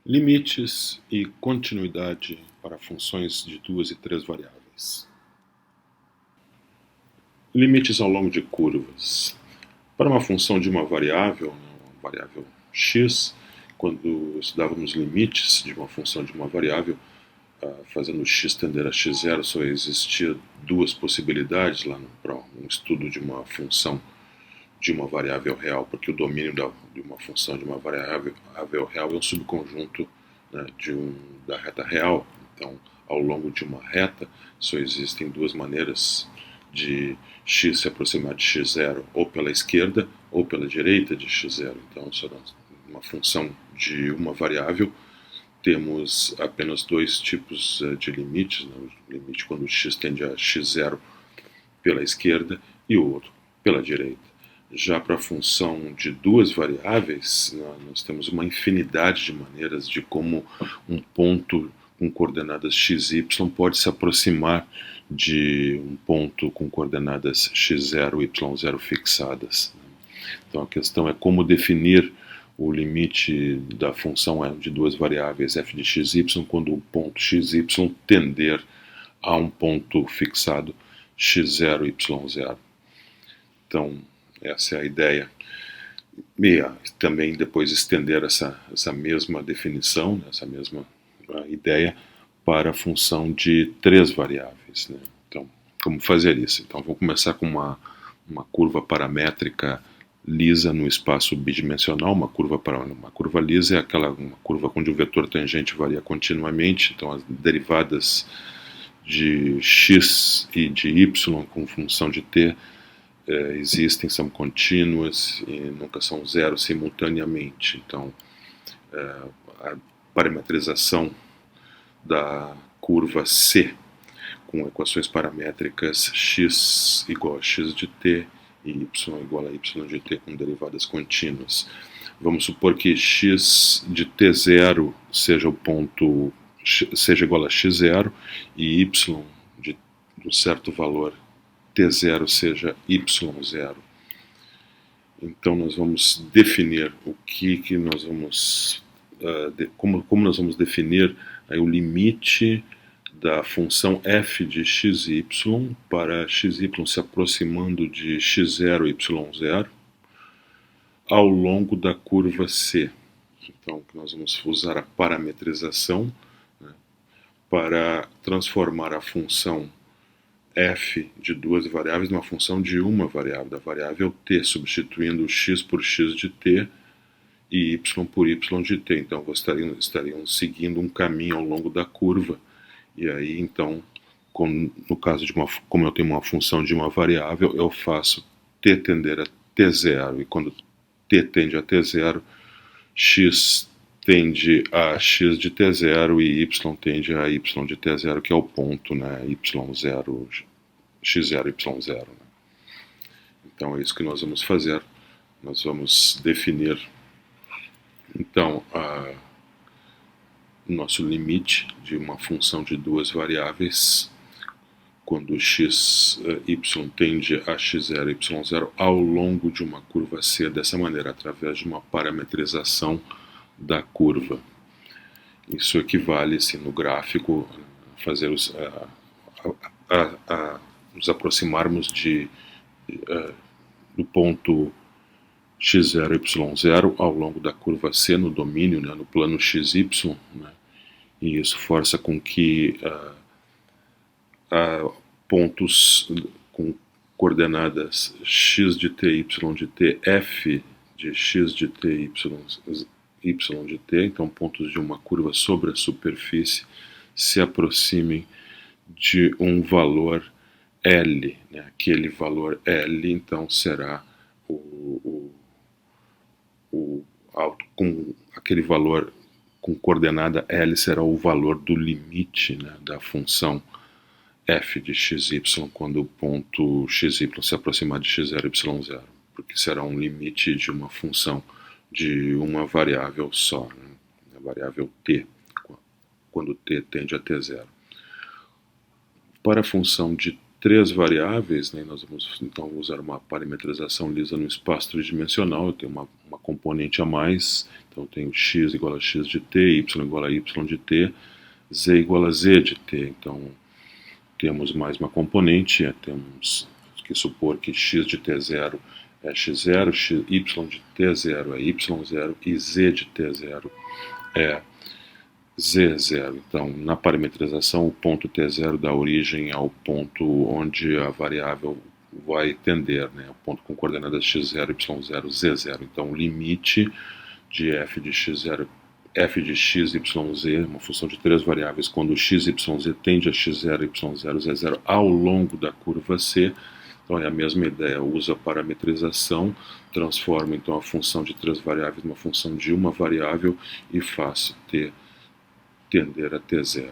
Limites e continuidade para funções de duas e três variáveis. Limites ao longo de curvas. Para uma função de uma variável x, quando estudávamos limites de uma função de uma variável, fazendo x tender a x0, só existia duas possibilidades lá para um estudo de uma função de uma variável real, porque o domínio de uma função de uma variável real é um subconjunto, né, da reta real. Então, ao longo de uma reta, só existem duas maneiras de x se aproximar de x0, ou pela esquerda ou pela direita de x0. Então, só uma função de uma variável, temos apenas dois tipos de limites, né? O limite quando x tende a x0 pela esquerda e o outro pela direita. Já para a função de duas variáveis, nós temos uma infinidade de maneiras de como um ponto com coordenadas x e y pode se aproximar de um ponto com coordenadas x0 e y0 fixadas. Então a questão é como definir o limite da função de duas variáveis f de x e y quando o ponto x e y tender a um ponto fixado x0 e y0. Então, essa é a ideia. E também depois estender essa mesma definição, essa mesma ideia para a função de três variáveis, né? Então, como fazer isso? Então, vamos começar com uma curva paramétrica lisa no espaço bidimensional. Uma curva lisa é uma curva onde o vetor tangente varia continuamente. Então, as derivadas de x e de y com função de t existem, são contínuas e nunca são zero simultaneamente. Então, a parametrização da curva C com equações paramétricas x igual a x de t e y igual a y de t com derivadas contínuas. Vamos supor que x de t0 seja igual a x0 e y de um certo valor t0 seja y0. Então nós vamos definir como nós vamos definir aí o limite da função f de xy para xy se aproximando de x0 e y0 ao longo da curva C. Então nós vamos usar a parametrização, né, para transformar a função f de duas variáveis numa função de uma variável, da variável t, substituindo x por x de t e y por y de t. Então, estariam seguindo um caminho ao longo da curva. E aí, então, no caso de como eu tenho uma função de uma variável, eu faço t tender a t0. E quando t tende a t0, x tende a x de t0 e y tende a y de t0, que é o ponto, né, y0, x0, y0. Né? Então é isso que nós vamos fazer. Nós vamos definir, então, o nosso limite de uma função de duas variáveis quando x, y tende a x0 e y0 ao longo de uma curva C dessa maneira, através de uma parametrização da curva. Isso equivale, se no gráfico, fazer nos aproximarmos do ponto x0 e y0 ao longo da curva C no domínio, né, no plano xy, né, e isso força com que pontos com coordenadas x de t, y de t, f de x de t, y de t, então pontos de uma curva sobre a superfície, se aproximem de um valor L, né? Aquele valor L, então, será aquele valor com coordenada L será o valor do limite, né, da função f de xy quando o ponto xy se aproximar de x0 e y0, porque será um limite de uma função de uma variável só, né, a variável t, quando t tende a t0. Para a função de três variáveis, né, nós vamos então usar uma parametrização lisa no espaço tridimensional. Eu tenho uma componente a mais, então eu tenho x igual a x de t, y igual a y de t, z igual a z de t. Então temos mais uma componente, temos que supor que x de t0 é x0, y de t0 é y0 e z de t0 é z0. Então, na parametrização, o ponto t0 dá origem ao ponto onde a variável vai tender, né? O ponto com coordenadas x0, y0, z0. Então, o limite de f de x0, f de x, y, z, uma função de três variáveis, quando x, y, z tende a x0, y0, z0 ao longo da curva C. Então é a mesma ideia, usa a parametrização, transforma então a função de três variáveis numa função de uma variável e faz t tender a t0.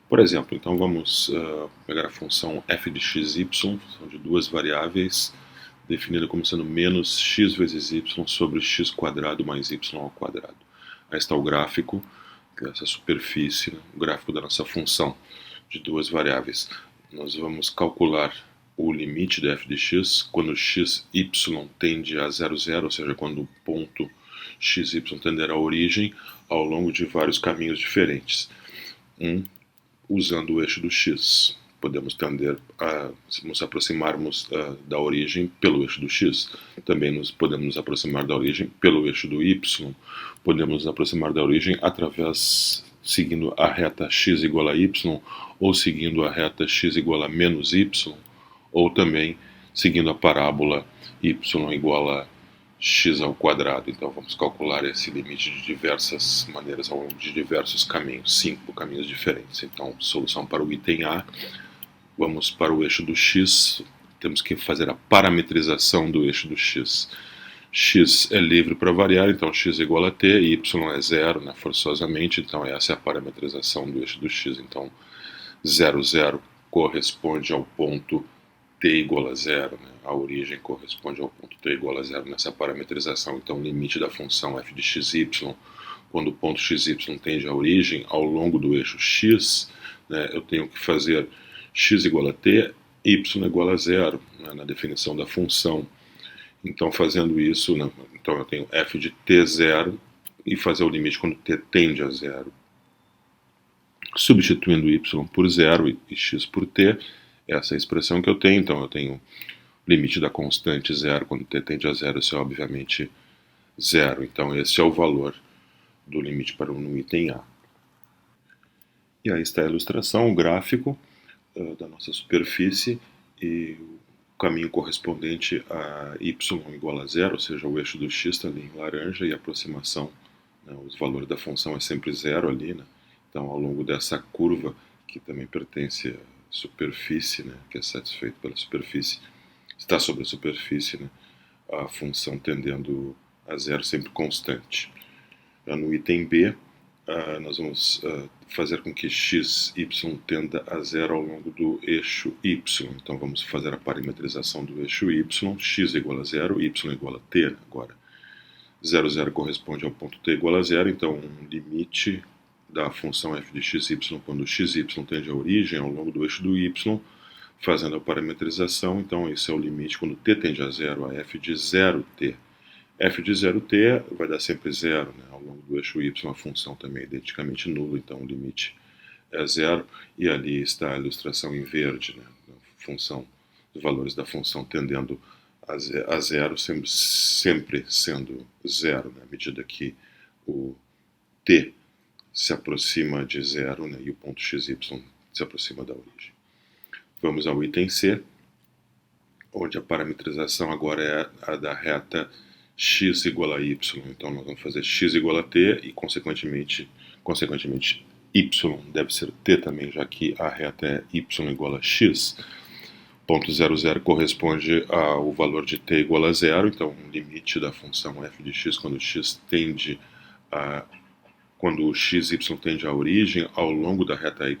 Por exemplo, então vamos pegar a função f de xy, função de duas variáveis, definida como sendo menos x vezes y sobre x quadrado mais y ao quadrado. Aí está o gráfico, essa superfície, né, o gráfico da nossa função de duas variáveis. Nós vamos calcular o limite de f de x quando x, y tende a 0, 0, ou seja, quando o ponto x, y tender à origem ao longo de vários caminhos diferentes. Usando o eixo do x, podemos tender a nos aproximarmos da origem pelo eixo do x. Também podemos nos aproximar da origem pelo eixo do y. Podemos nos aproximar da origem através, seguindo a reta x igual a y, ou seguindo a reta x igual a menos y, ou também seguindo a parábola y igual a x ao quadrado. Então vamos calcular esse limite de diversas maneiras, ao longo de diversos caminhos, 5 caminhos diferentes. Então, solução para o item A, vamos para o eixo do x, temos que fazer a parametrização do eixo do x. X é livre para variar, então x é igual a t, y é 0, né, forçosamente, então essa é a parametrização do eixo do x. Então 0, 0 corresponde ao ponto t igual a 0, né? A origem corresponde ao ponto t igual a 0 nessa parametrização. Então, o limite da função f de xy, quando o ponto xy tende à origem ao longo do eixo x, né, eu tenho que fazer x igual a t, y igual a 0, né, na definição da função. Então, fazendo isso, né, então eu tenho f de t0 e fazer o limite quando t tende a 0. Substituindo y por 0 e x por t, essa é a expressão que eu tenho. Então eu tenho o limite da constante 0, quando t tende a 0, isso é obviamente 0. Então esse é o valor do limite para no item A. E aí está a ilustração, o gráfico da nossa superfície e o caminho correspondente a y igual a 0, ou seja, o eixo do x está ali em laranja e a aproximação, né, os valores da função é sempre 0 ali, né? Então ao longo dessa curva, que também pertence a superfície, né, que é satisfeito pela superfície, está sobre a superfície, né, a função tendendo a 0 sempre constante. No item B, nós vamos fazer com que x, y tenda a 0 ao longo do eixo y. Então vamos fazer a parametrização do eixo y, x igual a 0, y igual a t. Agora, 0, 0 corresponde ao ponto t igual a 0, então um limite da função f de xy quando xy tende à origem ao longo do eixo do y, fazendo a parametrização. Então esse é o limite quando t tende a 0, a f de 0t. f de 0t vai dar sempre 0, né? Ao longo do eixo y a função também é identicamente nula, então o limite é 0, e ali está a ilustração em verde, né? A função, os valores da função tendendo a 0, sempre sendo 0, né? À medida que o t se aproxima de 0, né, e o ponto xy se aproxima da origem. Vamos ao item C, onde a parametrização agora é a da reta x igual a y. Então nós vamos fazer x igual a t e, consequentemente y deve ser t também, já que a reta é y igual a x. Ponto 0, 0 corresponde ao valor de t igual a 0, então o limite da função f de x quando x tende a quando o xy tende à origem ao longo da reta y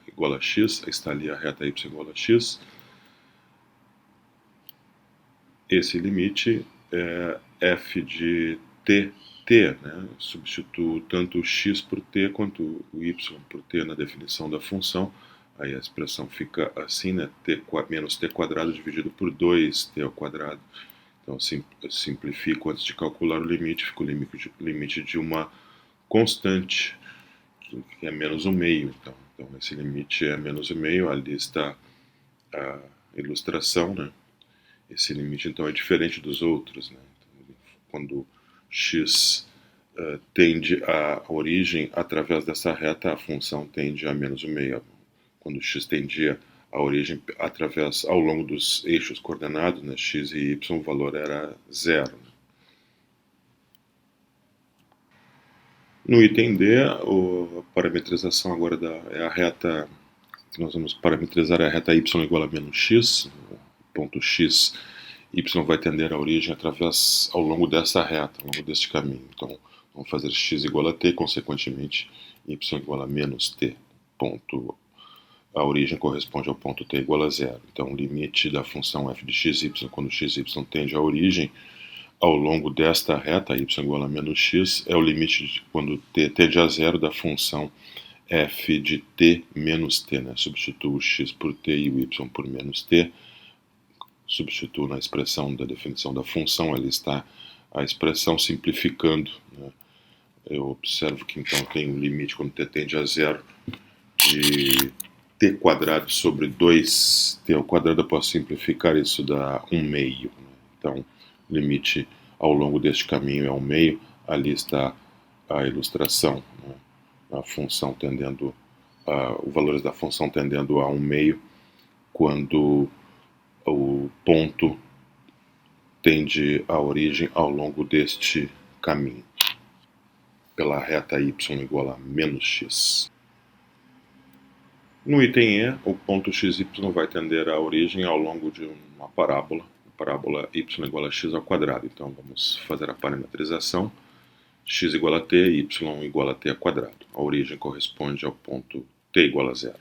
igual a x, está ali a reta y igual a x, esse limite é f de t t, né? Substituo tanto o x por t quanto o y por t na definição da função. Aí a expressão fica assim, né? Menos t quadrado dividido por 2t ao quadrado. Então eu simplifico antes de calcular o limite, fica o limite de uma constante, que é menos 1/2. Então esse limite é menos 1/2, ali está a ilustração, né? Esse limite então é diferente dos outros, né? Então, quando x tende à origem através dessa reta, a função tende a menos 1/2. Quando x tendia à origem ao longo dos eixos coordenados, né, x e y, o valor era 0. Né? No item D, a parametrização agora é a reta que nós vamos parametrizar, é a reta y igual a menos x. O ponto x, y vai tender à origem ao longo dessa reta, ao longo deste caminho. Então, vamos fazer x igual a t, consequentemente, y igual a menos t. A origem corresponde ao ponto t igual a 0. Então, o limite da função f de xy, quando xy tende à origem, ao longo desta reta, y igual a menos x, é o limite quando t tende a 0 da função f de t menos t. Né? Substituo x por t e o y por menos t. Substituo na expressão da definição da função, ali está a expressão simplificando. Né? Eu observo que então tem um limite quando t tende a 0 de t quadrado sobre 2t ao quadrado. Eu posso simplificar, isso dá 1/2. Né? Então, o limite ao longo deste caminho é 1/2. Ali está a ilustração, né? A função tendendo os valores da função tendendo a 1/2 quando o ponto tende à origem ao longo deste caminho, pela reta y igual a menos x. No item E, o ponto xy vai tender à origem ao longo de uma parábola, y igual a x ao quadrado. Então vamos fazer a parametrização, x igual a t, y igual a t ao quadrado. A origem corresponde ao ponto t igual a 0.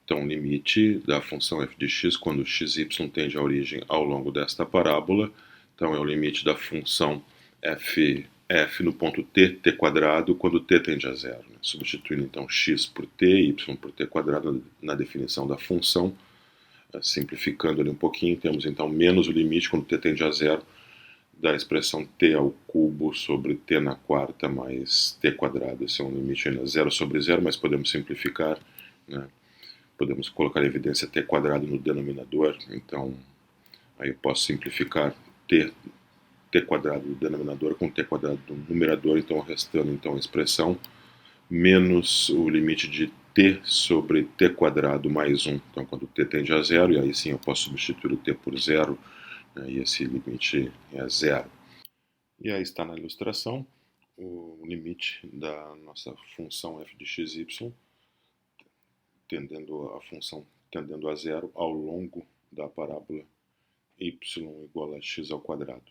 Então, o limite da função f de x quando xy tende à origem ao longo desta parábola, então é o limite da função f no ponto t quadrado, quando t tende a 0. Né? Substituindo então x por t, y por t quadrado na definição da função, simplificando ali um pouquinho, temos então menos o limite quando t tende a 0 da expressão t ao cubo sobre t na quarta mais t quadrado. Esse é um limite ainda 0 sobre 0, mas podemos simplificar, né? Podemos colocar a evidência t quadrado no denominador, então aí eu posso simplificar t quadrado no denominador com t quadrado no numerador, então restando então a expressão menos o limite de t sobre t quadrado mais 1. Então quando t tende a 0, e aí sim eu posso substituir o t por 0, né, e esse limite é 0. E aí está na ilustração o limite da nossa função f de xy, a função tendendo a 0 ao longo da parábola y igual a x ao quadrado.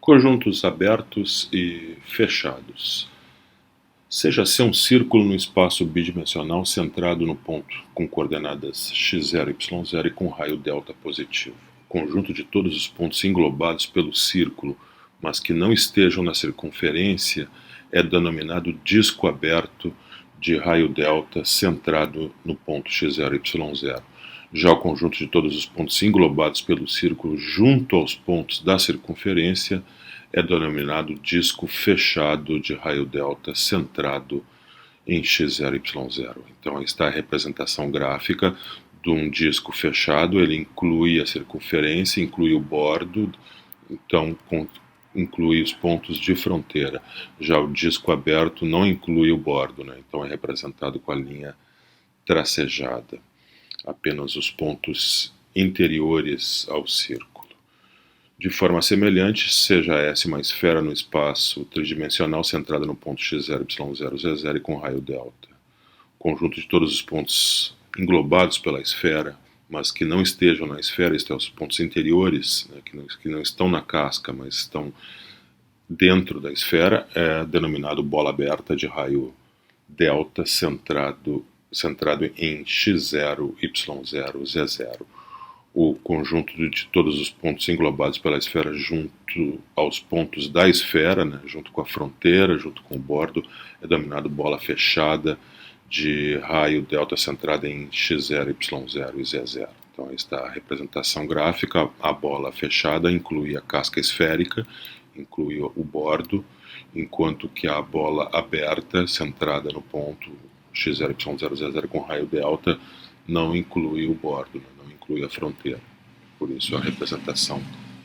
Conjuntos abertos e fechados. Seja C um círculo no espaço bidimensional centrado no ponto com coordenadas x0, y0 e com raio delta positivo. O conjunto de todos os pontos englobados pelo círculo, mas que não estejam na circunferência, é denominado disco aberto de raio delta centrado no ponto x0, y0. Já o conjunto de todos os pontos englobados pelo círculo junto aos pontos da circunferência é denominado disco fechado de raio delta centrado em x0, y0. Então aí está a representação gráfica de um disco fechado. Ele inclui a circunferência, inclui o bordo, então inclui os pontos de fronteira. Já o disco aberto não inclui o bordo, né? Então é representado com a linha tracejada, apenas os pontos interiores ao círculo. De forma semelhante, seja S uma esfera no espaço tridimensional centrada no ponto x0, y0, z0 e com raio delta. O conjunto de todos os pontos englobados pela esfera, mas que não estejam na esfera, isto é, os pontos interiores, né, que não estão na casca, mas estão dentro da esfera, é denominado bola aberta de raio delta centrado em x0, y0, z0. o conjunto de todos os pontos englobados pela esfera junto aos pontos da esfera, né, junto com a fronteira, junto com o bordo, é denominado bola fechada de raio delta centrada em x0, y0 e z0. Então aí está a representação gráfica. A bola fechada inclui a casca esférica, inclui o bordo, enquanto que a bola aberta, centrada no ponto x0, y0, z0 com raio delta, não inclui o bordo, né? Não inclui a fronteira. Por isso a representação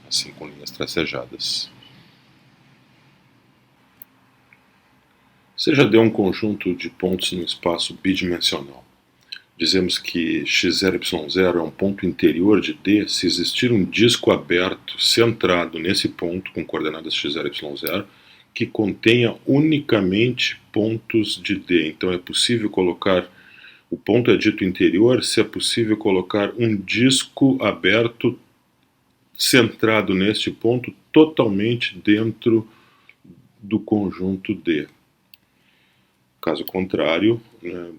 assim com linhas tracejadas. Você já deu um conjunto de pontos no espaço bidimensional. Dizemos que x0, y0 é um ponto interior de D se existir um disco aberto centrado nesse ponto com coordenadas x0, y0 que contenha unicamente pontos de D. Então é possível colocar, o ponto é dito interior se é possível colocar um disco aberto centrado neste ponto totalmente dentro do conjunto D. Caso contrário, né,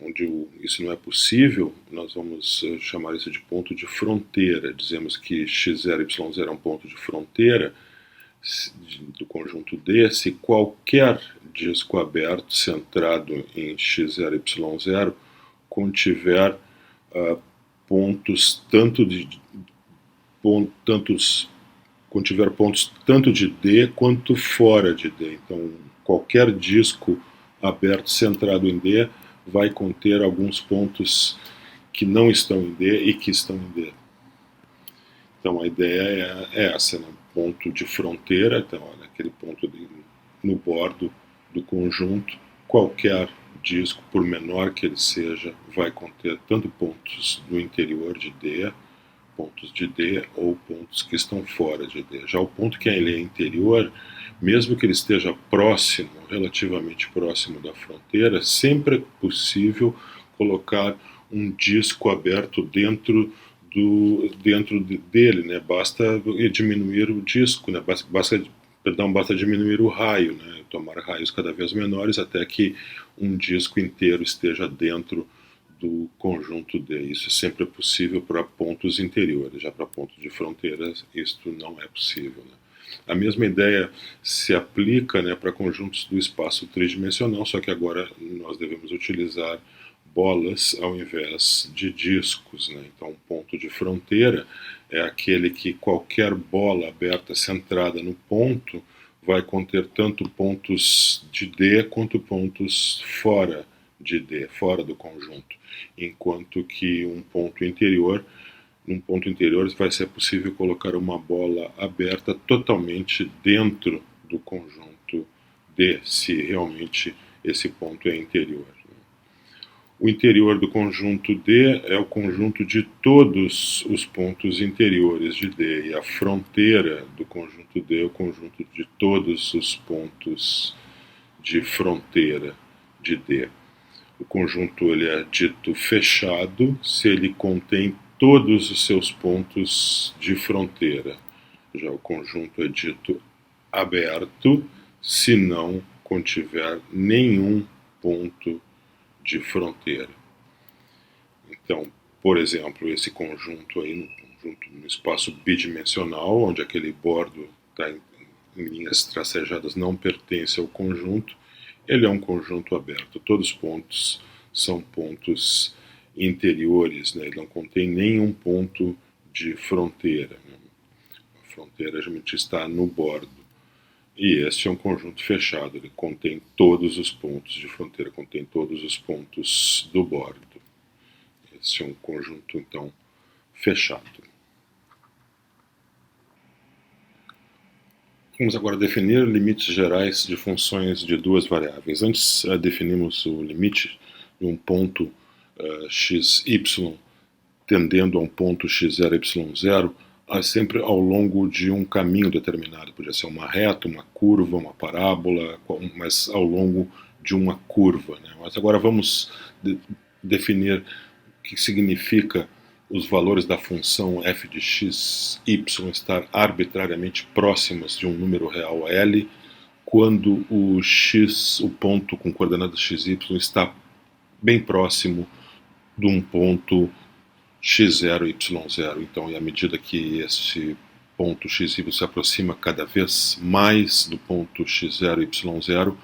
onde isso não é possível, nós vamos chamar isso de ponto de fronteira. Dizemos que x0, y0 é um ponto de fronteira do conjunto D se qualquer disco aberto centrado em x0, y0 contiver pontos contiver pontos tanto de D quanto fora de D. Então, qualquer disco aberto centrado em D vai conter alguns pontos que não estão em D e que estão em D. Então a ideia é essa, né? Ponto de fronteira, então olha, aquele ponto no bordo do conjunto, qualquer disco, por menor que ele seja, vai conter tanto pontos no interior de D, pontos de D ou pontos que estão fora de D. Já o ponto que ele é interior, mesmo que ele esteja próximo, relativamente próximo da fronteira, sempre é possível colocar um disco aberto dentro dele, né? Basta diminuir o disco, né? Basta diminuir o raio, né? Tomar raios cada vez menores até que um disco inteiro esteja dentro do conjunto D. Isso sempre é possível para pontos interiores, já para pontos de fronteira isto não é possível, né? A mesma ideia se aplica, né, para conjuntos do espaço tridimensional, só que agora nós devemos utilizar bolas ao invés de discos, né? Então, um ponto de fronteira é aquele que qualquer bola aberta centrada no ponto vai conter tanto pontos de D quanto pontos fora de D, fora do conjunto, enquanto que num ponto interior vai ser possível colocar uma bola aberta totalmente dentro do conjunto D, se realmente esse ponto é interior. O interior do conjunto D é o conjunto de todos os pontos interiores de D, e a fronteira do conjunto D é o conjunto de todos os pontos de fronteira de D. O conjunto ele é dito fechado se ele contém todos os seus pontos de fronteira. Já o conjunto é dito aberto se não contiver nenhum ponto de fronteira. Então, por exemplo, esse conjunto aí, no espaço bidimensional, onde aquele bordo está em linhas tracejadas, não pertence ao conjunto, ele é um conjunto aberto. Todos os pontos são pontos interiores, né? Ele não contém nenhum ponto de fronteira, né? A fronteira geralmente está no bordo. E este é um conjunto fechado, ele contém todos os pontos de fronteira, contém todos os pontos do bordo. Esse é um conjunto, então, fechado. Vamos agora definir limites gerais de funções de duas variáveis. Antes definimos o limite de um ponto xy tendendo a um ponto x0, y0, sempre ao longo de um caminho determinado. Podia ser uma reta, uma curva, uma parábola, mas ao longo de uma curva, né? Mas agora vamos definir o que significa os valores da função f de x, y estar arbitrariamente próximas de um número real L, quando o ponto com coordenadas x, y está bem próximo de um ponto x0, y0. Então, à medida que esse ponto xy se aproxima cada vez mais do ponto x0, y0,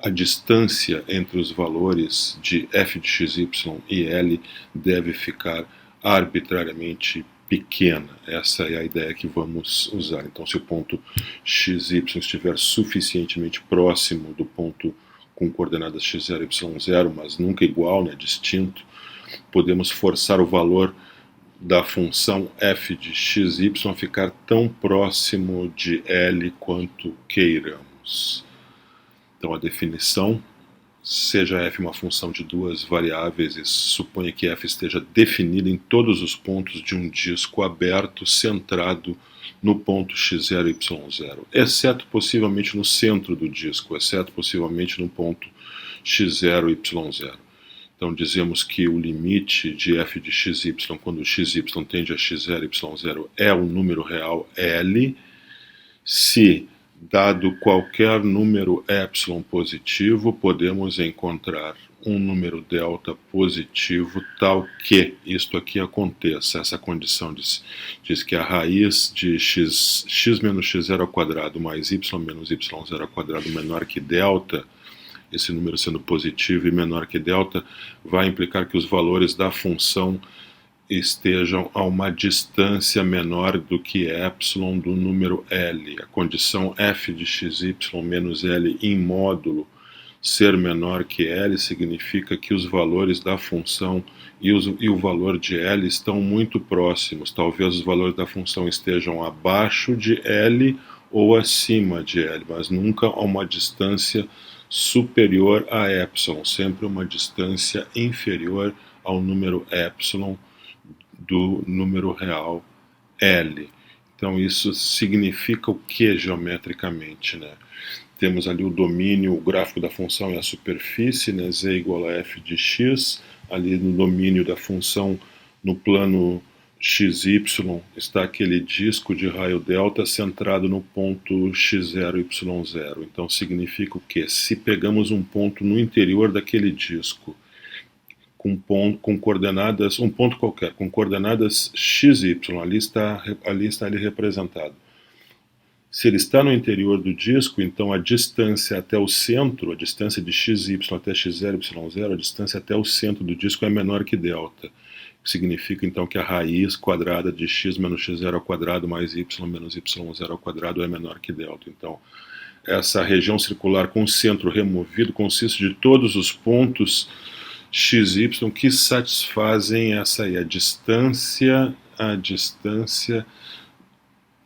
a distância entre os valores de f de xy e L deve ficar arbitrariamente pequena. Essa é a ideia que vamos usar. Então, se o ponto xy estiver suficientemente próximo do ponto com coordenadas x0 e y0, mas nunca igual, né, distinto, podemos forçar o valor da função f de xy a ficar tão próximo de L quanto queiramos. Então, a definição, seja f uma função de duas variáveis e suponha que f esteja definida em todos os pontos de um disco aberto centrado no ponto x0 e y0, exceto possivelmente no centro do disco, exceto possivelmente no ponto x0 e y0. Então, dizemos que o limite de f de xy, quando xy tende a x0 e y0, é o número real L, se, dado qualquer número epsilon positivo, podemos encontrar um número delta positivo tal que isto aqui aconteça. Essa condição diz que a raiz de x menos x0 ao quadrado mais y menos y0 ao quadrado menor que delta, esse número sendo positivo e menor que delta, vai implicar que os valores da função estejam a uma distância menor do que epsilon do número L. A condição f de xy menos L em módulo ser menor que L significa que os valores da função e o valor de L estão muito próximos. Talvez os valores da função estejam abaixo de L ou acima de L, mas nunca a uma distância superior a epsilon, sempre uma distância inferior ao número epsilon do número real L. Então isso significa o que geometricamente, né? Temos ali o domínio, o gráfico da função é a superfície, né? Z igual a f de x, ali no domínio da função no plano XY está aquele disco de raio delta centrado no ponto x0, y0. Então significa o que? Se pegamos um ponto no interior daquele disco, com coordenadas, um ponto qualquer, com coordenadas xy, ali está ele representado. Se ele está no interior do disco, então a distância até o centro, a distância de xy até x0, y0, a distância até o centro do disco é menor que delta. Significa então que a raiz quadrada de x menos x0 ao quadrado mais y menos y0 ao quadrado é menor que delta. Então, essa região circular com o centro removido consiste de todos os pontos xy que satisfazem essa aí, a distância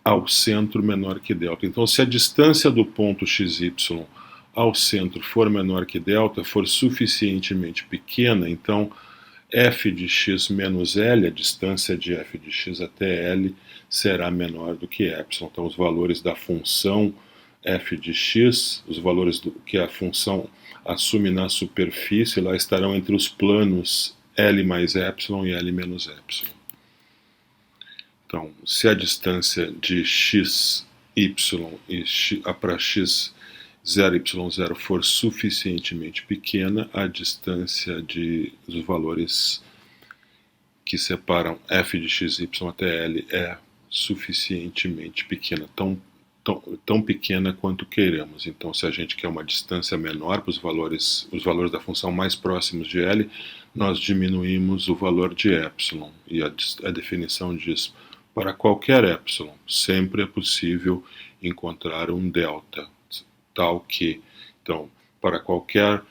ao centro menor que delta. Então, se a distância do ponto xy ao centro for menor que delta, for suficientemente pequena, então f de x menos L, a distância de f de x até L, será menor do que epsilon. Então, os valores da função f de x, os valores que a função assume na superfície, lá estarão entre os planos L mais epsilon e L menos epsilon. Então, se a distância de xy para x0, y0 for suficientemente pequena, a distância dos valores que separam f de xy até L é suficientemente pequena, tão pequena quanto queremos. Então, se a gente quer uma distância menor para os valores da função mais próximos de L, nós diminuímos o valor de epsilon. E a definição diz: para qualquer epsilon, sempre é possível encontrar um delta, tal que, então, para qualquer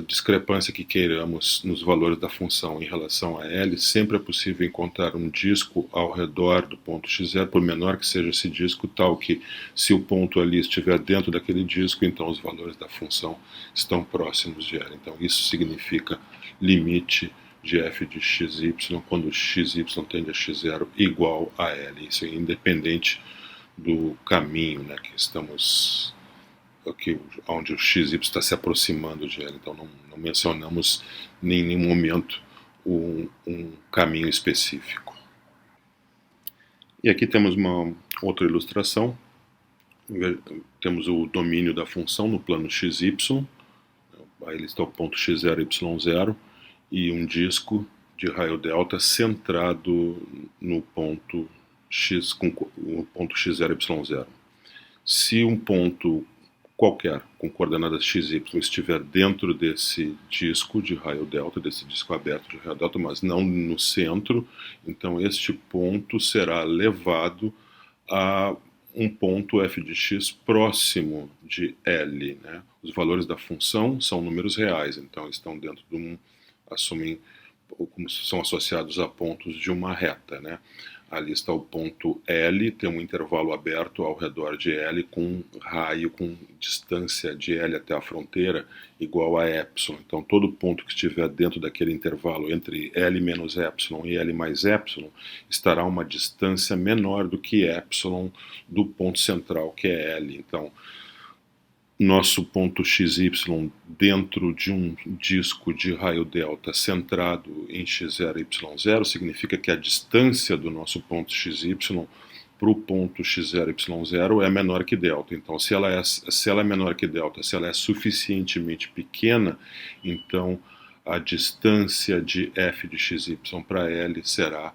discrepância que queiramos nos valores da função em relação a L, sempre é possível encontrar um disco ao redor do ponto x0, por menor que seja esse disco, tal que, se o ponto ali estiver dentro daquele disco, então os valores da função estão próximos de L. Então, isso significa limite de f de xy quando xy tende a x0 igual a L. Isso é independente do caminho, né, que estamos aqui, onde o xy está se aproximando de L. Então não mencionamos em nenhum momento um caminho específico. E aqui temos uma outra ilustração. Temos o domínio da função no plano xy, aí está o ponto x0, y0, e um disco de raio delta centrado no ponto x com o ponto x0, y0. Se um ponto qualquer com coordenadas x, y estiver dentro desse disco de raio delta, desse disco aberto de raio delta, mas não no centro, então este ponto será levado a um ponto f de x próximo de L. Né? Os valores da função são números reais, então estão dentro de assumem como são associados a pontos de uma reta. Né? Ali está o ponto L, tem um intervalo aberto ao redor de L com raio, com distância de L até a fronteira igual a epsilon. Então todo ponto que estiver dentro daquele intervalo entre L menos epsilon e L mais epsilon estará a uma distância menor do que epsilon do ponto central, que é L. Então nosso ponto XY dentro de um disco de raio delta centrado em x0 e y0 significa que a distância do nosso ponto XY para o ponto x0 e y0 é menor que delta. Então, se ela é menor que delta, se ela é suficientemente pequena, então a distância de f de xy para L será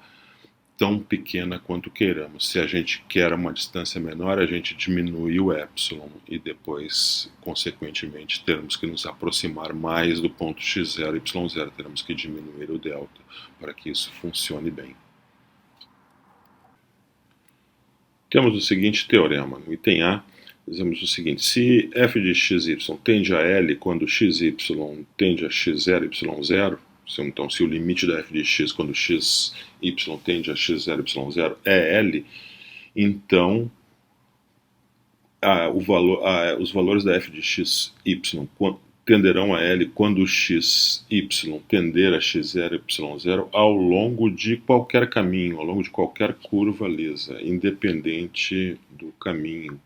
tão pequena quanto queiramos. Se a gente quer uma distância menor, a gente diminui o epsilon e depois, consequentemente, teremos que nos aproximar mais do ponto x0 e y0, teremos que diminuir o delta para que isso funcione bem. Temos o seguinte teorema. No item A, dizemos o seguinte: se f de xy tende a L quando xy tende a x0 e y0, então, se o limite da f de x quando x, y tende a x0, y0 é L, então os valores da f de x, y tenderão a L quando x, y tender a x0, y0 ao longo de qualquer caminho, ao longo de qualquer curva lisa, independente do caminho.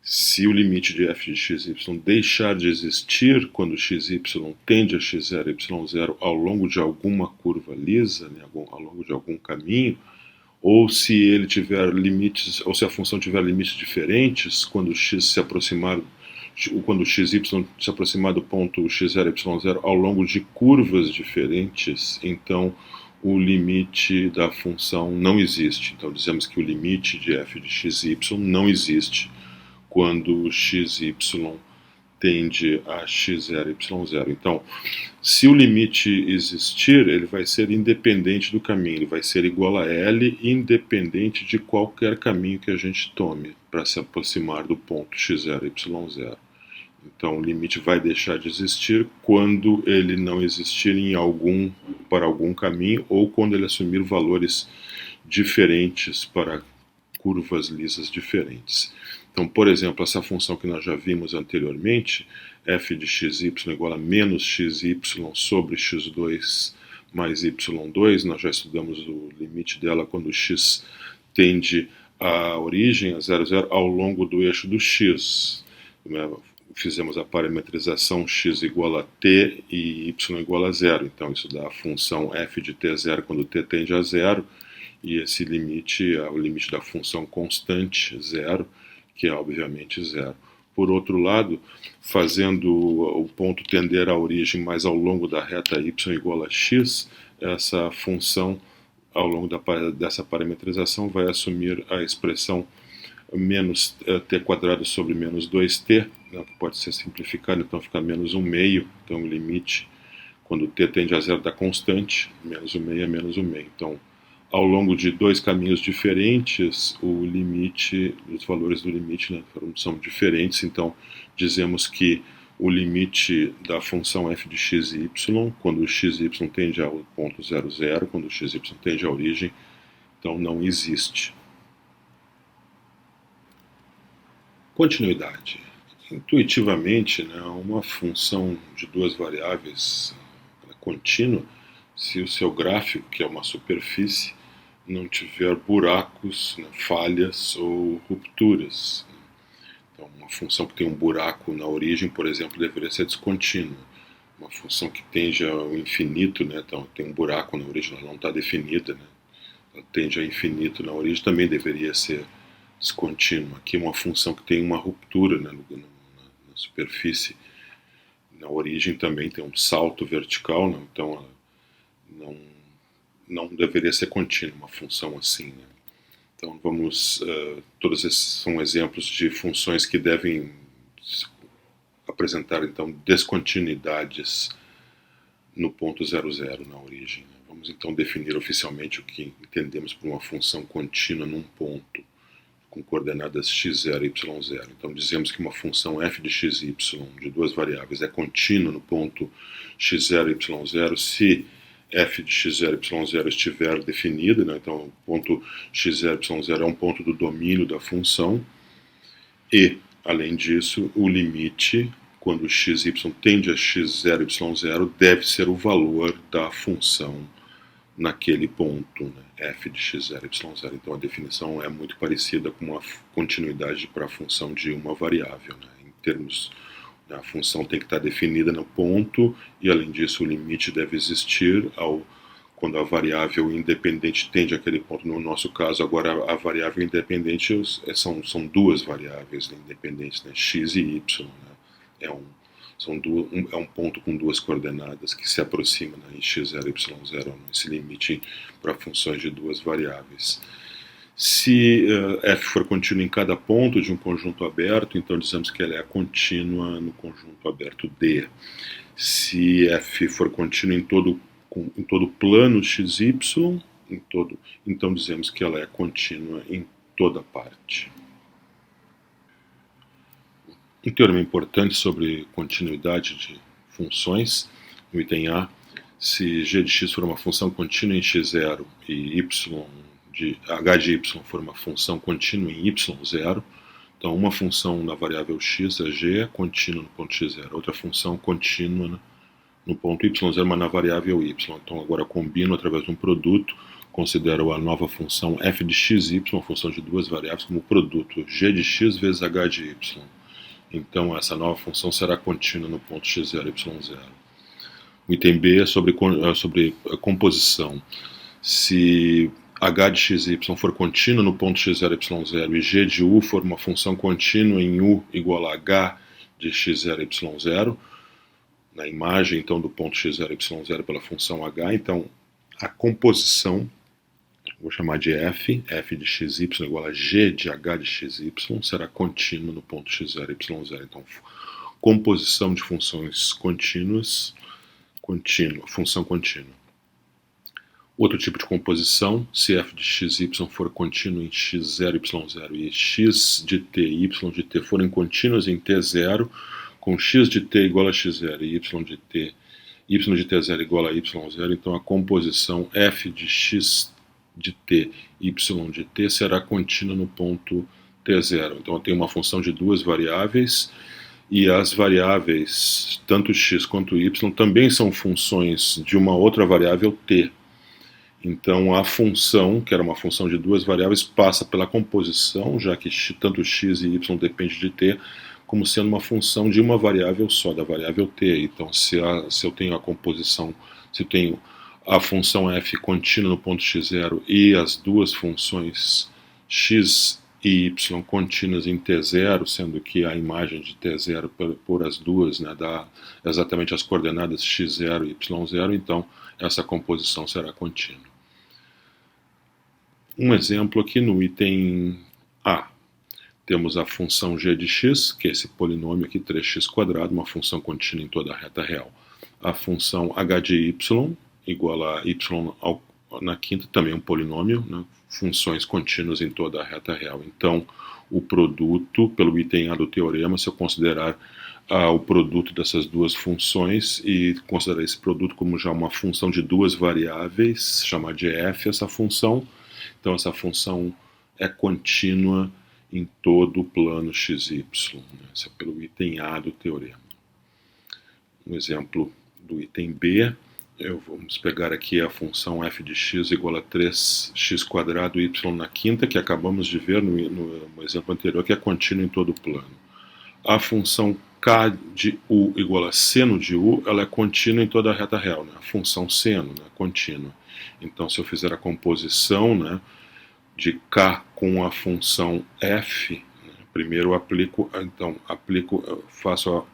Se o limite de f de xy deixar de existir quando xy tende a x0 e y0 ao longo de alguma curva lisa, né, ao longo de algum caminho, ou se ele tiver limites, ou se a função tiver limites diferentes quando x se aproximar, quando xy se aproximar do ponto x0 e y0 ao longo de curvas diferentes, então o limite da função não existe. Então dizemos que o limite de f de xy não existe quando xy tende a x0 e y0. Então, se o limite existir, ele vai ser independente do caminho, ele vai ser igual a L, independente de qualquer caminho que a gente tome para se aproximar do ponto x0 e y0. Então, o limite vai deixar de existir quando ele não existir para algum caminho ou quando ele assumir valores diferentes para curvas lisas diferentes. Então, por exemplo, essa função que nós já vimos anteriormente, f de xy igual a menos xy sobre x2 mais y2, nós já estudamos o limite dela quando x tende à origem, a 0, 0, ao longo do eixo do x. Fizemos a parametrização x igual a t e y igual a 0, então isso dá a função f de t0 quando t tende a 0, e esse limite é o limite da função constante 0, que é obviamente 0. Por outro lado, fazendo o ponto tender à origem mais ao longo da reta y igual a x, essa função, ao longo dessa parametrização, vai assumir a expressão menos t quadrado sobre menos 2t, né, que pode ser simplificado, então fica menos 1 meio, então o limite, quando t tende a 0, dá constante, menos 1 meio é menos 1 meio. Então, ao longo de dois caminhos diferentes, o limite, os valores do limite, né, são diferentes, então dizemos que o limite da função f de x e y, quando o xy tende ao ponto 0, 0, quando o xy tende à origem, então não existe. Continuidade. Intuitivamente, né, uma função de duas variáveis contínua, se o seu gráfico, que é uma superfície, não tiver buracos, né, falhas ou rupturas. Então, uma função que tem um buraco na origem, por exemplo, deveria ser descontínua. Uma função que tende ao infinito, né, então tem um buraco na origem, ela não está definida, né, ela tende a infinito na origem, também deveria ser descontínua. Aqui uma função que tem uma ruptura, né, na superfície, na origem também tem um salto vertical, né, então não, não deveria ser contínua uma função assim, né? Então vamos, todos esses são exemplos de funções que devem apresentar então descontinuidades no ponto 00 na origem, né? Vamos então definir oficialmente o que entendemos por uma função contínua num ponto com coordenadas x0 e y0. Então dizemos que uma função f de x e y de duas variáveis é contínua no ponto x0 e y0 se f de x0 e y0 estiver definida, né? Então o ponto x0 e y0 é um ponto do domínio da função e, além disso, o limite, quando x e y tende a x0 e y0, deve ser o valor da função naquele ponto, né, f de x0 e y0. Então a definição é muito parecida com uma continuidade para a função de uma variável, né, em termos, a função tem que estar definida no ponto e, além disso, o limite deve existir quando a variável independente tende àquele ponto. No nosso caso, agora, a variável independente são duas variáveis independentes, né, x e y. Né, é um ponto com duas coordenadas que se aproxima, né, em x0 e y0, esse limite para funções de duas variáveis. Se f for contínua em cada ponto de um conjunto aberto, então dizemos que ela é contínua no conjunto aberto D. Se f for contínua em todo plano xy, então dizemos que ela é contínua em toda parte. Um teorema importante sobre continuidade de funções, no item A, se g de x for uma função contínua em x0 e h de y for uma função contínua em y0, então uma função da variável x, a g, é contínua no ponto x0, outra função contínua no ponto y0, mas na variável y. Então agora combino através de um produto, considero a nova função f de x e y, uma função de duas variáveis, como produto g de x vezes h de y. Então essa nova função será contínua no ponto x0 e y0. O item B é sobre composição. Se h de x e y for contínua no ponto x0 e y0 e g de u for uma função contínua em u igual a h de x0 e y0, na imagem então do ponto x0 e y0 pela função h, então a composição, vou chamar de f de xy igual a g de h de xy, será contínua no ponto x0 e y0. Então, composição de funções contínuas, função contínua. Outro tipo de composição, se f de xy for contínuo em x0 e y0 e x de t e y de t forem contínuas em t0, com x de t igual a x0 e y de t0 igual a y0, então a composição f de x de t, y de t será contínua no ponto t0. Então eu tenho uma função de duas variáveis e as variáveis, tanto x quanto y, também são funções de uma outra variável t. Então a função, que era uma função de duas variáveis, passa pela composição, já que tanto x e y depende de t, como sendo uma função de uma variável só, da variável t. Então se eu tenho a composição, se eu tenho a função f contínua no ponto x0 e as duas funções x e y contínuas em t0, sendo que a imagem de t0 por as duas, né, dá exatamente as coordenadas x0 e y0, então essa composição será contínua. Um exemplo aqui no item A. Temos a função g de x, que é esse polinômio aqui, 3x², uma função contínua em toda a reta real. A função h de y, igual a y na quinta, também um polinômio, né? Funções contínuas em toda a reta real. Então, o produto, pelo item A do teorema, se eu considerar o produto dessas duas funções e considerar esse produto como já uma função de duas variáveis, chamar de f essa função, então essa função é contínua em todo o plano xy. Né? Isso é pelo item A do teorema. Um exemplo do item B, vamos pegar aqui a função f de x igual a 3x² y na quinta, que acabamos de ver no exemplo anterior, que é contínua em todo o plano. A função k de u igual a seno de u, ela é contínua em toda a reta real, né? A função seno, né? Contínua. Então, se eu fizer a composição, né, de k com a função f, né, primeiro faço a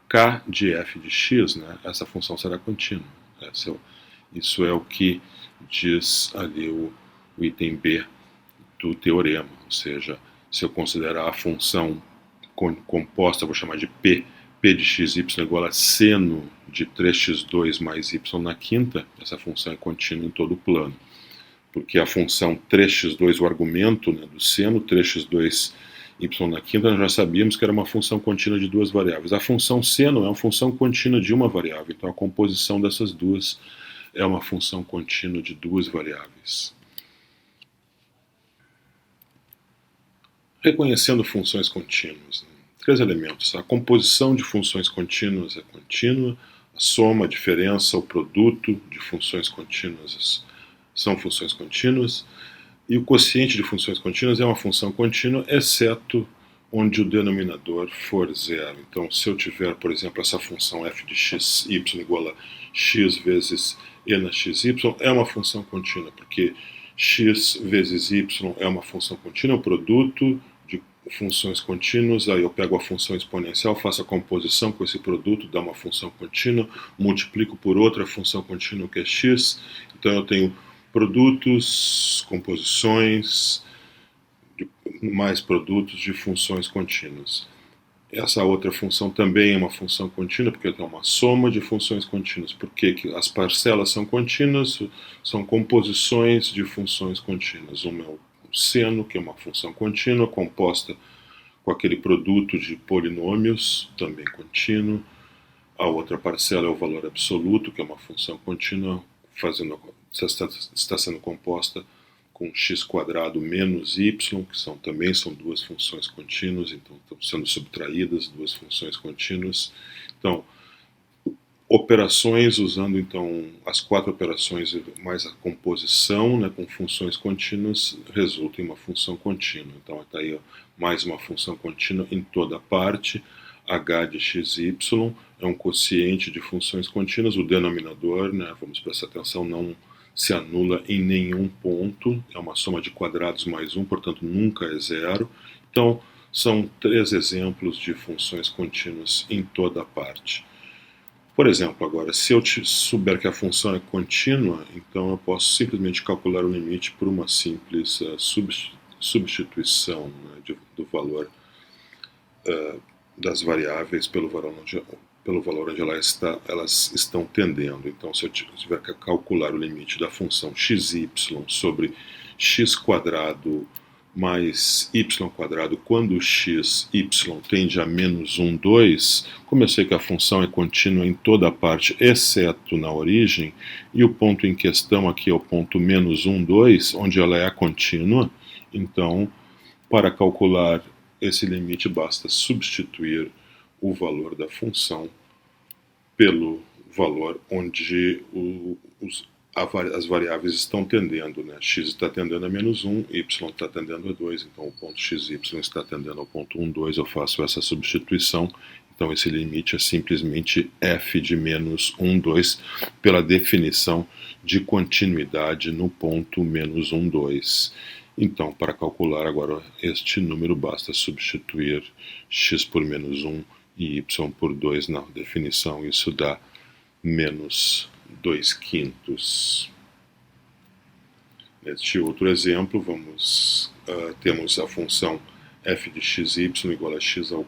k de f de x, né, essa função será contínua. Né? Isso é o que diz ali o item B do teorema, ou seja, se eu considerar a função composta, vou chamar de P de xy igual a seno de 3x2 mais y na quinta, essa função é contínua em todo o plano. Porque a função 3x2, o argumento, né, do seno 3x2 y na quinta, nós já sabíamos que era uma função contínua de duas variáveis. A função seno é uma função contínua de uma variável, então a composição dessas duas é uma função contínua de duas variáveis. Reconhecendo funções contínuas, né? 3 elementos. A composição de funções contínuas é contínua, a soma, a diferença, o produto de funções contínuas são funções contínuas, e o quociente de funções contínuas é uma função contínua, exceto onde o denominador for zero. Então, se eu tiver, por exemplo, essa função f de xy igual a x vezes e na xy, é uma função contínua, porque x vezes y é uma função contínua, o produto de funções contínuas, aí eu pego a função exponencial, faço a composição com esse produto, dá uma função contínua, multiplico por outra função contínua que é x, então eu tenho produtos, composições, mais produtos de funções contínuas. Essa outra função também é uma função contínua, porque tem uma soma de funções contínuas. Por que as parcelas são contínuas? São composições de funções contínuas. Uma é o seno, que é uma função contínua, composta com aquele produto de polinômios, também contínuo. A outra parcela é o valor absoluto, que é uma função contínua, está sendo composta com x² menos y, que também são duas funções contínuas, então estão sendo subtraídas duas funções contínuas. Então, operações usando então as 4 operações mais a composição, né, com funções contínuas, resulta em uma função contínua. Então está aí mais uma função contínua em toda parte. H de xy é um quociente de funções contínuas, o denominador, né, vamos prestar atenção, não se anula em nenhum ponto, é uma soma de quadrados mais 1, portanto nunca é zero. Então são 3 exemplos de funções contínuas em toda parte. Por exemplo, agora, se eu souber que a função é contínua, então eu posso simplesmente calcular o limite por uma simples substituição, né, do valor das variáveis pelo valor onde elas estão tendendo. Então, se eu tiver que calcular o limite da função xy sobre x² mais y² quando x, y tende a menos 1, 2, como eu sei que a função é contínua em toda a parte, exceto na origem, e o ponto em questão aqui é o ponto menos 1, 2, onde ela é contínua, então, para calcular esse limite, basta substituir o valor da função pelo valor onde as variáveis estão tendendo, né? X está tendendo a menos 1, y está tendendo a 2, então o ponto xy está tendendo ao ponto 1, 2, eu faço essa substituição, então esse limite é simplesmente f de menos 1, 2, pela definição de continuidade no ponto menos 1, 2. Então, para calcular agora este número, basta substituir x por menos 1 e y por 2 na definição, isso dá menos 2/5. Neste outro exemplo, temos a função f de xy igual a x²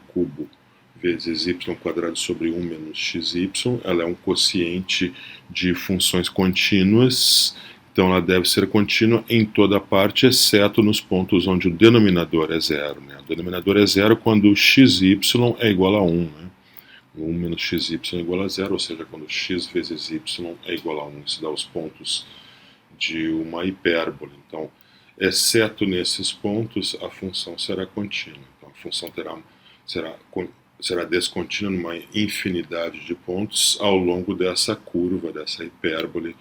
vezes y² sobre 1 menos xy. Ela é um quociente de funções contínuas, então ela deve ser contínua em toda parte, exceto nos pontos onde o denominador é zero, né? O denominador é zero quando xy é igual a 1, né? 1 menos xy é igual a zero, ou seja, quando x vezes y é igual a 1. Isso dá os pontos de uma hipérbole. Então, exceto nesses pontos, a função será contínua. Então, a função será descontínua numa infinidade de pontos ao longo dessa curva, dessa hipérbole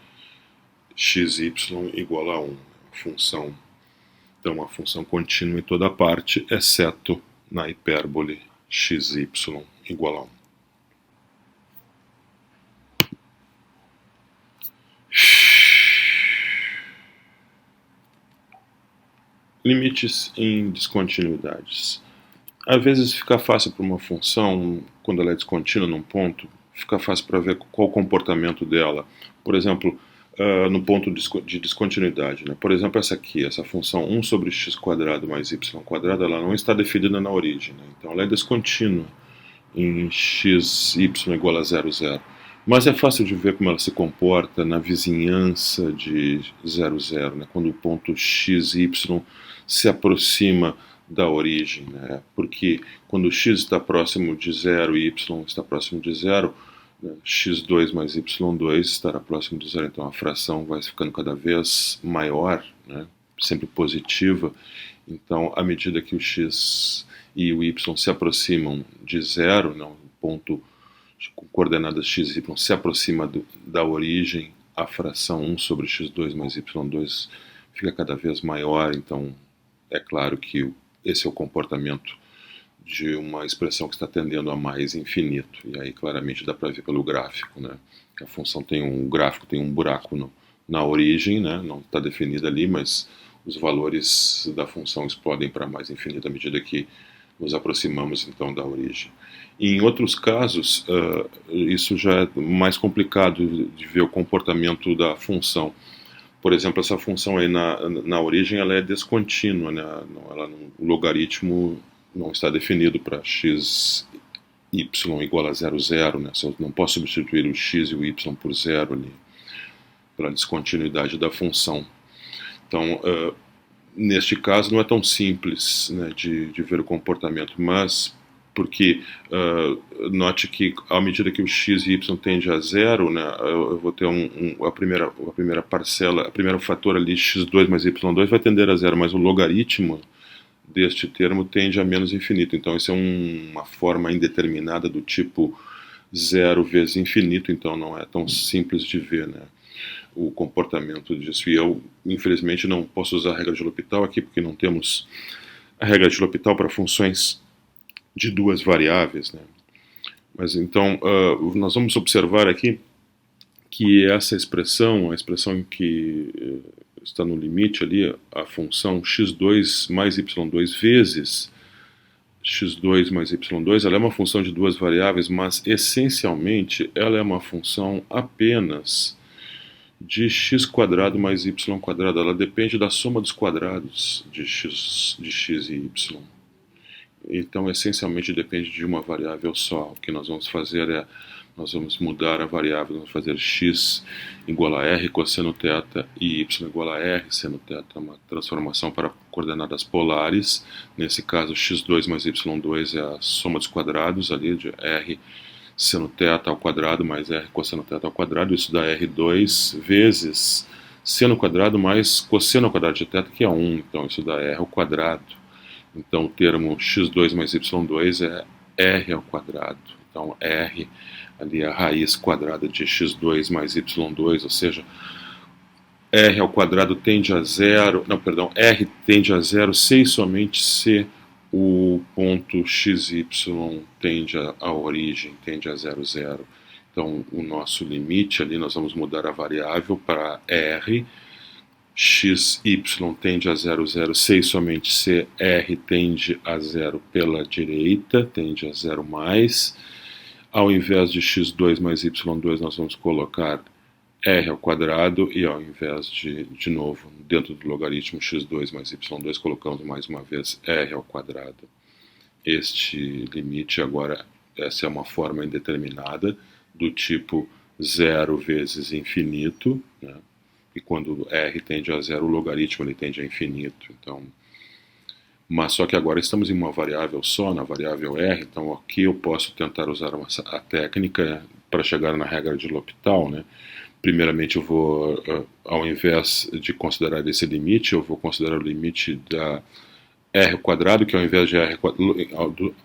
xy igual a 1. Então, uma função contínua em toda parte, exceto na hipérbole xy igual a 1. Limites em descontinuidades. Às vezes fica fácil para uma função, quando ela é descontínua num ponto, fica fácil para ver qual o comportamento dela. Por exemplo, no ponto de descontinuidade, né? Por exemplo, essa aqui, essa função 1 sobre x quadrado mais y quadrado, ela não está definida na origem, né? Então ela é descontínua em x, y igual a 0, 0. Mas é fácil de ver como ela se comporta na vizinhança de 0, 0, né? Quando o ponto x, y se aproxima da origem, né? Porque quando x está próximo de 0 e y está próximo de 0, x2 mais y2 estará próximo de zero, então a fração vai ficando cada vez maior, né, sempre positiva. Então, à medida que o x e o y se aproximam de zero, né, o ponto com coordenadas x e y se aproxima da origem, a fração 1 sobre x2 mais y2 fica cada vez maior. Então, é claro que esse é o comportamento de uma expressão que está tendendo a mais infinito. E aí claramente dá para ver pelo gráfico, né? A função tem um gráfico, tem um buraco na origem, né? Não está definido ali, mas os valores da função explodem para mais infinito à medida que nos aproximamos então da origem. E em outros casos, isso já é mais complicado de ver o comportamento da função. Por exemplo, essa função aí na origem ela é descontínua, né? O logaritmo não está definido para x, y igual a 0, 0, né? Eu não posso substituir o x e o y por zero ali, pela descontinuidade da função. Então, neste caso, não é tão simples, né, de ver o comportamento, mas porque note que à medida que o x e y tende a zero, né, eu vou ter a primeira parcela, a primeiro fator ali, x2 mais y2 vai tender a zero, mas o logaritmo deste termo tende a menos infinito. Então isso é uma forma indeterminada do tipo zero vezes infinito, então não é tão simples de ver, né, o comportamento disso. E eu, infelizmente, não posso usar a regra de L'Hopital aqui, porque não temos a regra de L'Hopital para funções de duas variáveis, né. Mas então, nós vamos observar aqui que essa expressão, a expressão que está no limite ali, a função x2 mais y2 vezes x2 mais y2, ela é uma função de duas variáveis, mas essencialmente ela é uma função apenas de x quadrado mais y quadrado. Ela depende da soma dos quadrados de x e y. Então, essencialmente depende de uma variável só. O que nós vamos fazer é, nós vamos mudar a variável, vamos fazer x igual a r cosseno θ e y igual a r seno θ, uma transformação para coordenadas polares. Nesse caso, x2 mais y2 é a soma dos quadrados ali, de r seno θ ao quadrado mais r cosseno θ ao quadrado. Isso dá r2 vezes seno quadrado mais cosseno ao quadrado de θ, que é 1. Então, isso dá r ao quadrado. Então, o termo x2 mais y2 é r ao quadrado. Então, r ali é a raiz quadrada de x2 mais y2, ou seja, r ao quadrado tende a zero, não, perdão, r tende a zero se e somente se o ponto xy tende à origem, tende a 0, 0. Então, o nosso limite ali, nós vamos mudar a variável para r, xy tende a 0, 0, se e somente se r tende a 0 pela direita, tende a 0 mais. Ao invés de x2 mais y2, nós vamos colocar r ao quadrado, e ao invés de novo, dentro do logaritmo x2 mais y2, colocamos mais uma vez r ao quadrado. Este limite agora, essa é uma forma indeterminada, do tipo 0 vezes infinito, né? E quando r tende a zero, o logaritmo ele tende a infinito. Então, mas só que agora estamos em uma variável só, na variável r, então aqui eu posso tentar usar a técnica para chegar na regra de L'Hopital, né? Primeiramente eu vou, ao invés de considerar esse limite, eu vou considerar o limite da r ao quadrado, que ao invés de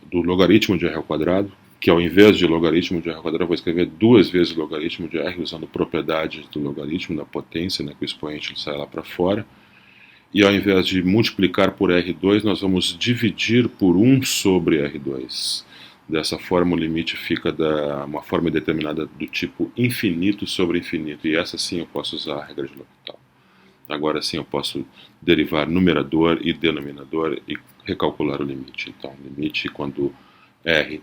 do logaritmo de r ao quadrado, que ao invés de logaritmo de r ao quadrado eu vou escrever duas vezes logaritmo de r, usando propriedades do logaritmo, da potência, né, que o expoente sai lá para fora. E ao invés de multiplicar por R2, nós vamos dividir por 1 sobre R2. Dessa forma, o limite fica uma forma determinada do tipo infinito sobre infinito. E essa sim eu posso usar a regra de L'Hopital. Agora sim eu posso derivar numerador e denominador e recalcular o limite. Então, o limite quando R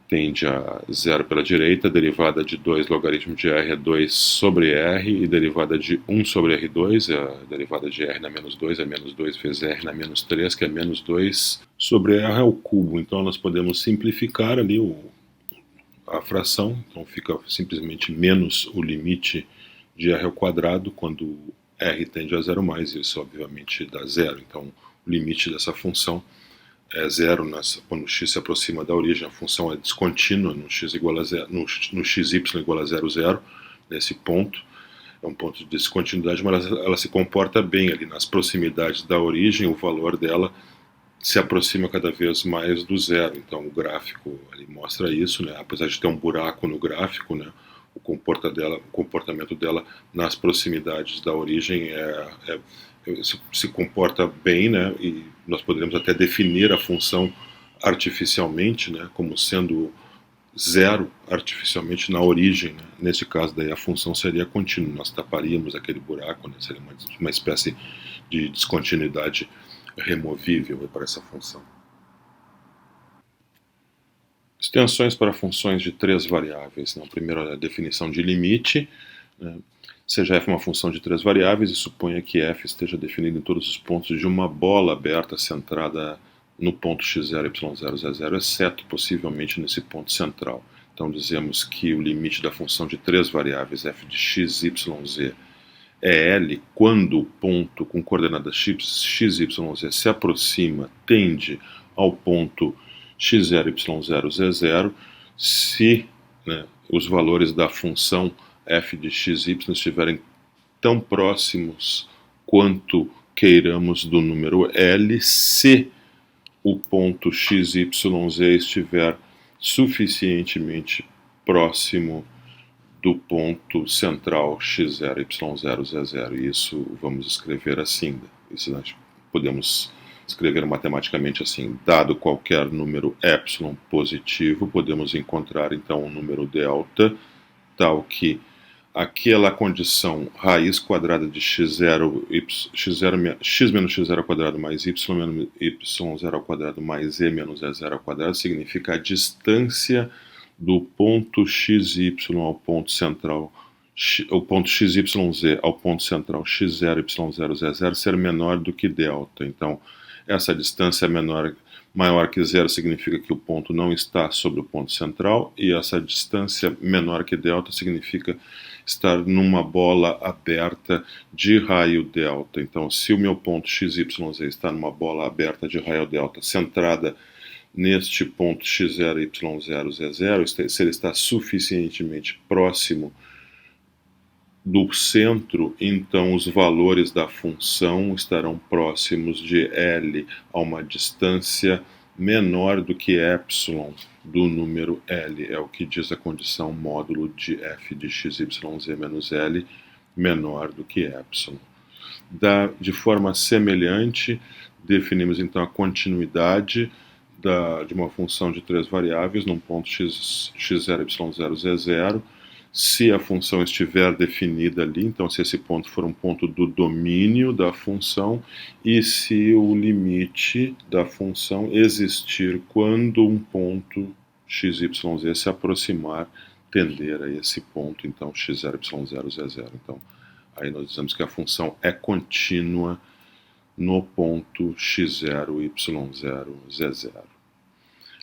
tende a zero pela direita, a derivada de 2 logaritmo de r é 2 sobre r, e derivada de 1 sobre r2, a derivada de r na menos 2 é menos 2 vezes r na menos 3, que é menos 2 sobre r ao cubo. Então nós podemos simplificar ali a fração, então fica simplesmente menos o limite de r ao quadrado quando r tende a zero mais, isso obviamente dá zero. Então o limite dessa função é zero quando x se aproxima da origem. A função é descontínua no x igual a zero, no xy igual a 0, 0, nesse ponto. É um ponto de descontinuidade, mas ela se comporta bem ali nas proximidades da origem. O valor dela se aproxima cada vez mais do zero. Então o gráfico ele mostra isso, né? Apesar de ter um buraco no gráfico, né? O comportamento dela nas proximidades da origem se comporta bem, né? E nós poderíamos até definir a função artificialmente, né? Como sendo zero artificialmente na origem, né? Nesse caso daí a função seria contínua, nós taparíamos aquele buraco, né? Seria uma espécie de descontinuidade removível para essa função. Extensões para funções de 3 variáveis. Então, primeiro a definição de limite, né? Seja f uma função de 3 variáveis e suponha que f esteja definido em todos os pontos de uma bola aberta centrada no ponto x0, y0, z0, exceto possivelmente nesse ponto central. Então dizemos que o limite da função de 3 variáveis f de x, y, z é L quando o ponto com coordenadas x, y, z se aproxima, tende ao ponto x0, y0, z0, se, né, os valores da função f de x, y estiverem tão próximos quanto queiramos do número L, se o ponto x, y, z estiver suficientemente próximo do ponto central x0, y0, z0. Isso vamos escrever assim. Isso nós podemos escrever matematicamente assim. Dado qualquer número epsilon positivo, podemos encontrar então um número delta tal que aquela condição raiz quadrada de x0, x menos x0 ao quadrado mais y menos y0 ao quadrado mais e menos e0 ao quadrado significa a distância do ponto xy ao ponto central, o ponto xyz ao ponto central x0, y0, z0 ser menor do que delta. Então, essa distância maior que zero significa que o ponto não está sobre o ponto central, e essa distância menor que delta significa estar numa bola aberta de raio delta. Então, se o meu ponto XYZ está numa bola aberta de raio delta centrada neste ponto x0, y0, z0, se ele está suficientemente próximo do centro, então os valores da função estarão próximos de L a uma distância menor do que epsilon do número L. É o que diz a condição módulo de f de x, y, z menos L menor do que epsilon. De forma semelhante, definimos então a continuidade de uma função de 3 variáveis num ponto x0, y0, z0, se a função estiver definida ali, então se esse ponto for um ponto do domínio da função, e se o limite da função existir quando um ponto x, y, z se aproximar, tender a esse ponto, então x0, y0, z0. Então, aí nós dizemos que a função é contínua no ponto x0, y0, z0.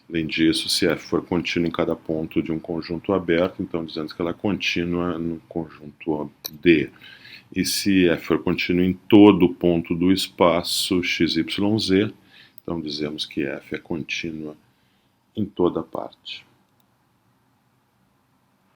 Além disso, se f for contínua em cada ponto de um conjunto aberto, então dizemos que ela é contínua no conjunto D. E se f for contínua em todo ponto do espaço x, y, z, então dizemos que f é contínua em toda parte.